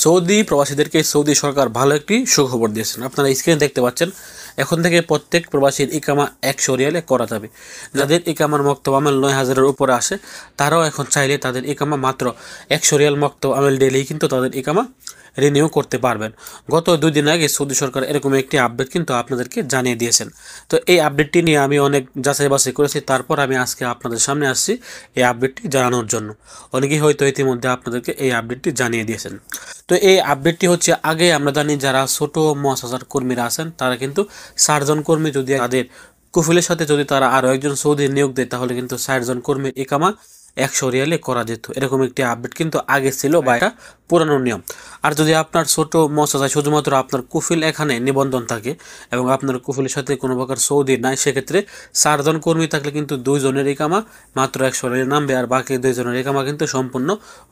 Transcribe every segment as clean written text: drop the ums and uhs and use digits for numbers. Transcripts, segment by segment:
Saudi প্রবাসীদেরকে Saudi সরকার ভালো একটি সুখবর দিয়েছেন। আপনারা স্ক্রিনে দেখতে পাচ্ছেন, এখন থেকে প্রত্যেক প্রবাসীর ইকামা 100 রিয়ালে করা যাবে। যাদের ইকামার মক্তব আমেল 9000-এর উপরে আসে, তারাও এখন চাইলে তাদের ইকামা মাত্র 100 রিয়াল মক্তব আমেল ডেলি কিন্তু তাদের ইকামা রিনিউ করতে পারবেন। গত 2 দিন আগে সৌদি সরকার এরকম একটি আপডেট কিন্তু আপনাদেরকে জানিয়ে দিয়েছেন। তো এই আপডেটটি নিয়ে আমি অনেক যাচাই বাছাই করেছি, তারপর আমি আজকে আপনাদের সামনে আসছি এই আপডেটটি জানানোর জন্য। অনেকেই হয়তো ইতিমধ্যে আপনাদেরকে এই আপডেটটি জানিয়ে দিয়েছেন। তো এই আপডেটটি হচ্ছে, আগে আমরা জানি যারা ছোট মুআসাসার কর্মীরা আছেন তারা কিন্তু 60 জন কর্মী যদি তাদের কুফিলের সাথে যদি তারা আরও একজন সৌদি নিয়োগ দেয়, তাহলে কিন্তু 60 জন কর্মীর ইকামা 100 রিয়ালে করা যেত। এরকম একটি আপডেট কিন্তু আগে ছিল, বা এটা পুরানো নিয়ম। আর যদি আপনার ছোট মুআসাসায় শুধুমাত্র আপনার কুফিল এখানে নিবন্ধন থাকে এবং আপনার কুফিলের সাথে কোনো প্রকার সৌদি নাই, সেক্ষেত্রে 4 জন কর্মী থাকলে কিন্তু 2 জনের ইকামা মাত্র 100 রিয়ালে নামবে, আর বাকি 2 জনের ইকামা কিন্তু সম্পূর্ণ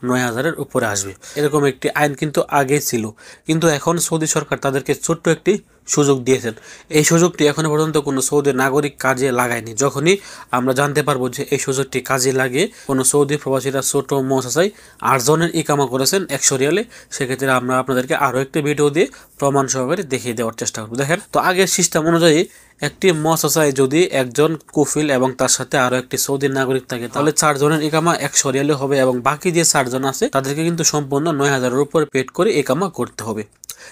9000-এর উপরে আসবে। এরকম একটি আইন কিন্তু আগে ছিল, কিন্তু এখন সৌদি সরকার তাদেরকে ছোট্ট একটি সুযোগ দিয়েছেন। এই সুযোগটি এখনো পর্যন্ত কোনো সৌদি নাগরিক কাজে লাগায়নি। যখনই আমরা জানতে পারবো যে এই সুযোগটি কাজে লাগিয়ে কোনো সৌদি প্রবাসীরা ছোট মুআসাসায় 8 জনের ইকামা করেছেন 100 রিয়ালে, সেক্ষেত্রে আমরা আপনাদেরকে আরও একটি ভিডিও দিয়ে প্রমাণ সহকারে দেখিয়ে দেওয়ার চেষ্টা করব। দেখেন, তো আগের সিস্টেম অনুযায়ী একটি মুআসাসায় যদি একজন কুফিল এবং তার সাথে আরও একটি সৌদি নাগরিক থাকে, তাহলে 4 জনের ইকামা 100 রিয়ালে হবে, এবং বাকি যে 4 জন আছে তাদেরকে কিন্তু সম্পূর্ণ 9000-এর উপর পেড করে ইকামা করতে হবে।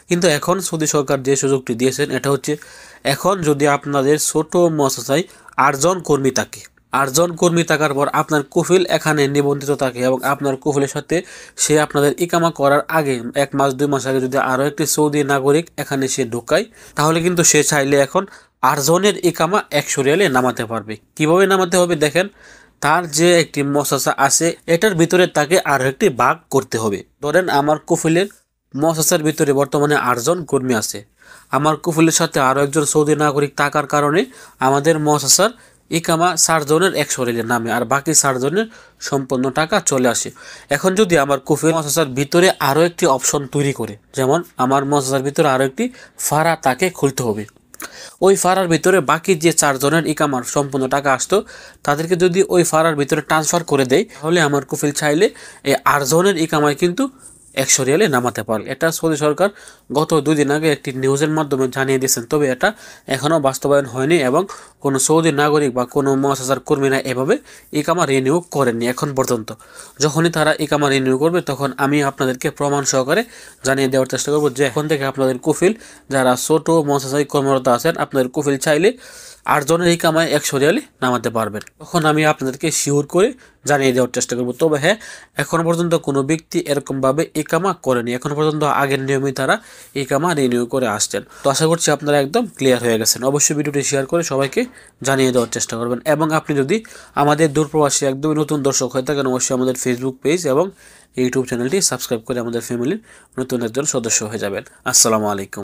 কিন্তু এখন সৌদি সরকার যে সুযোগটি দিয়েছেন, এটা হচ্ছে, এখন যদি আপনাদের ছোট মুআসাসায় 8 জন কর্মী থাকে, 8 জন কর্মী থাকার পর আপনার কুফিল এখানে নিবন্ধিত থাকে এবং আপনার কুফিলের সাথে সে আপনাদের ইকামা করার আগে 1 মাস 2 মাস আগে যদি আরও একটি সৌদি নাগরিক এখানে সে ঢোকায়, তাহলে কিন্তু সে চাইলে এখন 8 জনের ইকামা 100 রিয়ালে নামাতে পারবে। কিভাবে নামাতে হবে দেখেন, তার যে একটি মুআসাসা আছে এটার ভিতরে তাকে আরও একটি ভাগ করতে হবে। ধরেন আমার কুফিলের মুআসাসার ভিতরে বর্তমানে 8 জন কর্মী আছে, আমার কুফিলের সাথে আরও একজন সৌদি নাগরিক থাকার কারণে আমাদের মুআসাসার ইকামা 4 জনের 100 রিয়ালের নামে, আর বাকি 4 জনের সম্পূর্ণ টাকা চলে আসে। এখন যদি আমার কুফিল মুআসাসার ভিতরে আরও একটি অপশন তৈরি করে, যেমন আমার মুআসাসার ভিতরে আরও একটি ফারা তাকে খুলতে হবে, ওই ফারার ভিতরে বাকি যে 4 জনের ইকামার সম্পূর্ণ টাকা আসতো তাদেরকে যদি ওই ফারার ভিতরে ট্রান্সফার করে দেয়, তাহলে আমার কুফিল চাইলে এই 8 জনের ইকামায় কিন্তু 100 রিয়ালে নামাতে পারে। এটা সৌদি সরকার গত 2 দিন আগে একটি নিউজের মাধ্যমে জানিয়ে দিয়েছেন, তবে এটা এখনও বাস্তবায়ন হয়নি এবং কোনো সৌদি নাগরিক বা কোনো মুআসাসার কর্মীরা এভাবে ইকামা রিনিউ করেননি এখন পর্যন্ত। যখনই তারা ইকামা রিনিউ করবে, তখন আমি আপনাদেরকে প্রমাণ সহকারে জানিয়ে দেওয়ার চেষ্টা করব যে এখন থেকে আপনাদের কুফিল যারা ছোট মুআসাসায় কর্মরত আছেন, আপনাদের কুফিল চাইলে 8 জনের ইকামায় 100 রিয়ালে নামাতে পারবেন। তখন আমি আপনাদেরকে শিওর করে জানিয়ে দেওয়ার চেষ্টা করব। তবে হ্যাঁ, এখনো পর্যন্ত কোনো ব্যক্তি এরকমভাবে ইকামা করেনি, এখনো পর্যন্ত আগের নিয়মেই তারা ইকামা রিনিউ করে আসছেন। তো আশা করছি আপনারা একদম ক্লিয়ার হয়ে গেছেন। অবশ্যই ভিডিওটি শেয়ার করে সবাইকে জানিয়ে দেওয়ার চেষ্টা করবেন, এবং আপনি যদি আমাদের দূরপ্রবাসী একদমই নতুন দর্শক হয়ে থাকেন, অবশ্যই আমাদের ফেসবুক পেজ এবং ইউটিউব চ্যানেলটি সাবস্ক্রাইব করে আমাদের ফ্যামিলির নতুন একজন সদস্য হয়ে যাবেন। আসসালামু আলাইকুম।